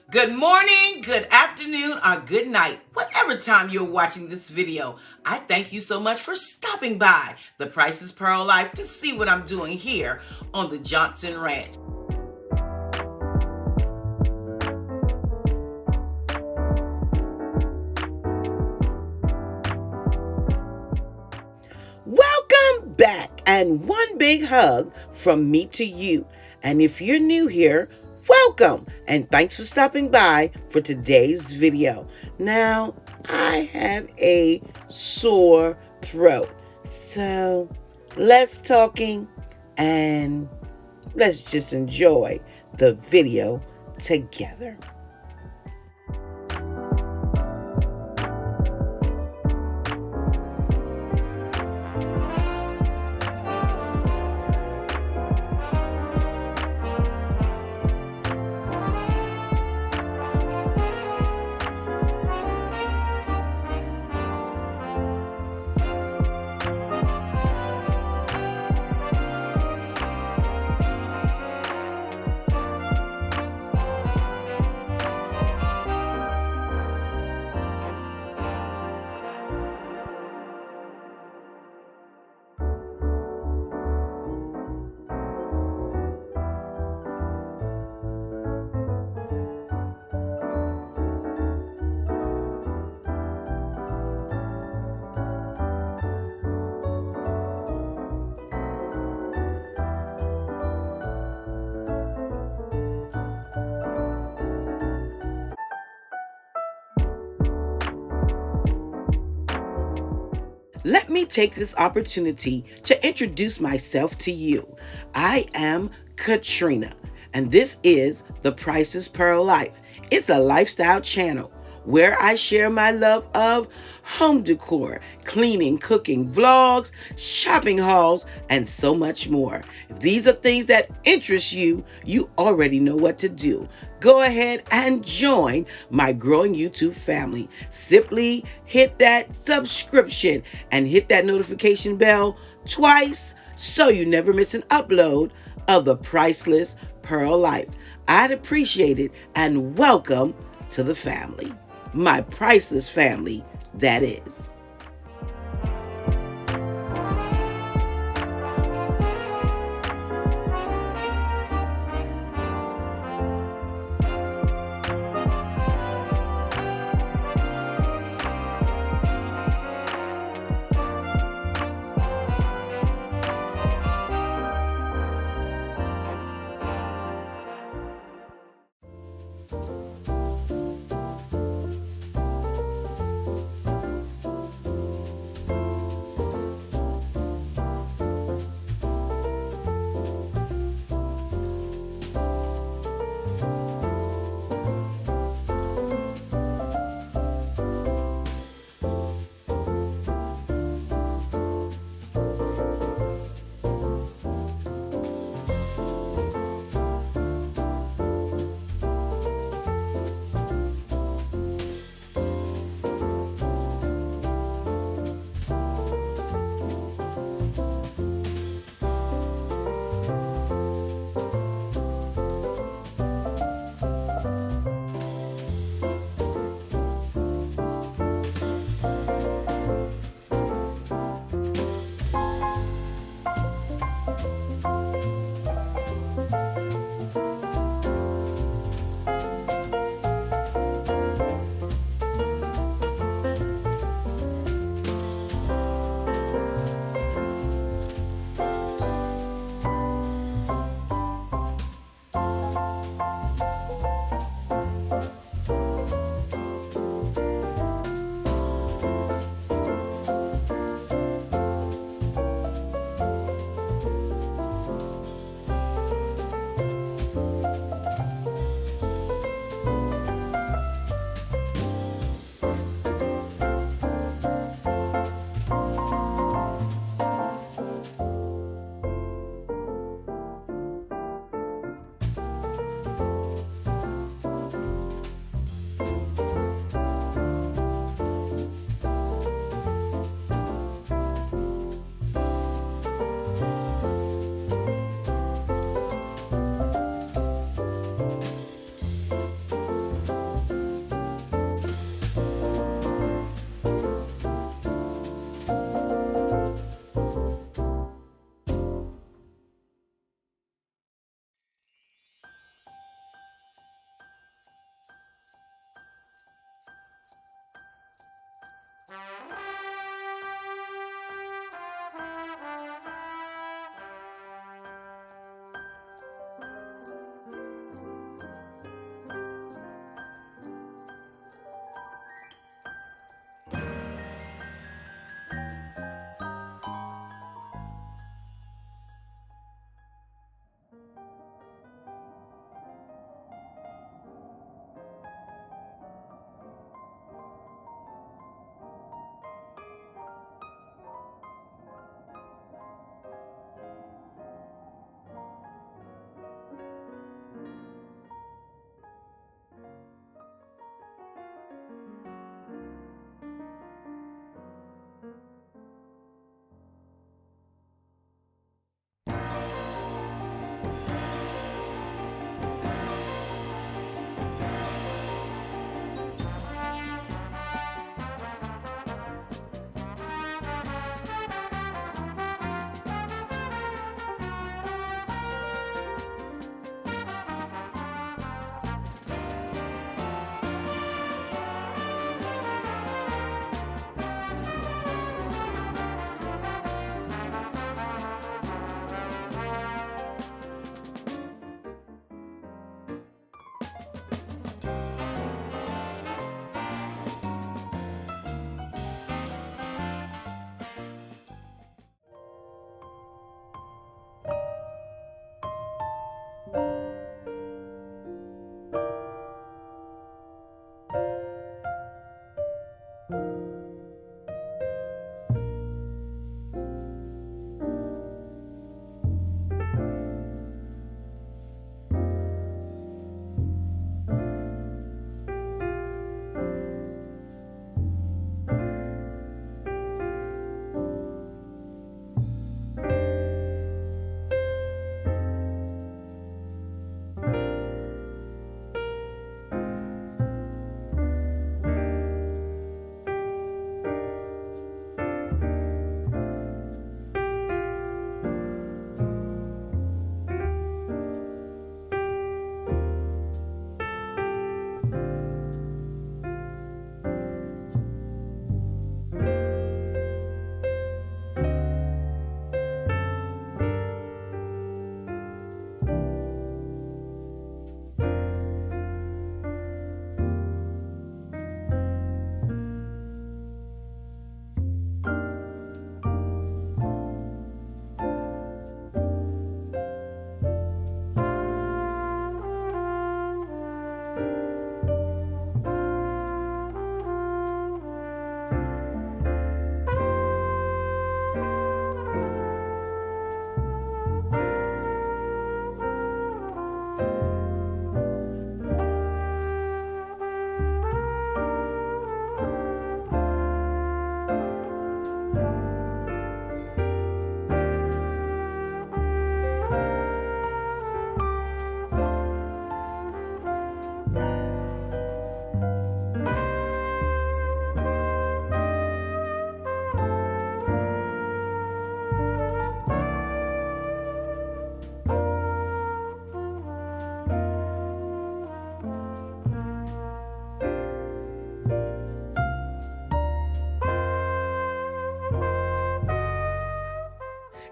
Good morning, good afternoon, or good night, whatever time you're watching this video. I thank you so much for stopping by the Priceless Pearl Life to see what I'm doing here on the Johnson Ranch. Welcome back, and one big hug from me to you. And if you're new here, welcome and thanks for stopping by for today's video. Now, I have a sore throat, so less talking and let's just enjoy the video together. Let me take this opportunity to introduce myself to you. I am Katrina, and this is the Priceless Pearl Life. It's a lifestyle channel where I share my love of home decor, cleaning, cooking, vlogs, shopping hauls, and so much more. If these are things that interest you, you already know what to do. Go ahead and join my growing YouTube family. Simply hit that subscription and hit that notification bell twice so you never miss an upload of the Priceless Pearl Life. I'd appreciate it, and welcome to the family. My priceless family, that is.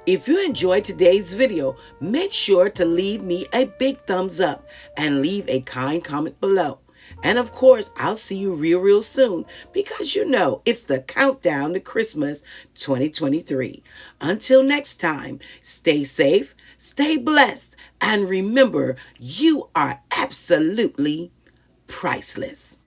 If you enjoyed today's video, make sure to leave me a big thumbs up and leave a kind comment below. And of course, I'll see you real soon because you know it's the countdown to Christmas 2023. Until next time, stay safe, stay blessed, and remember, you are absolutely priceless.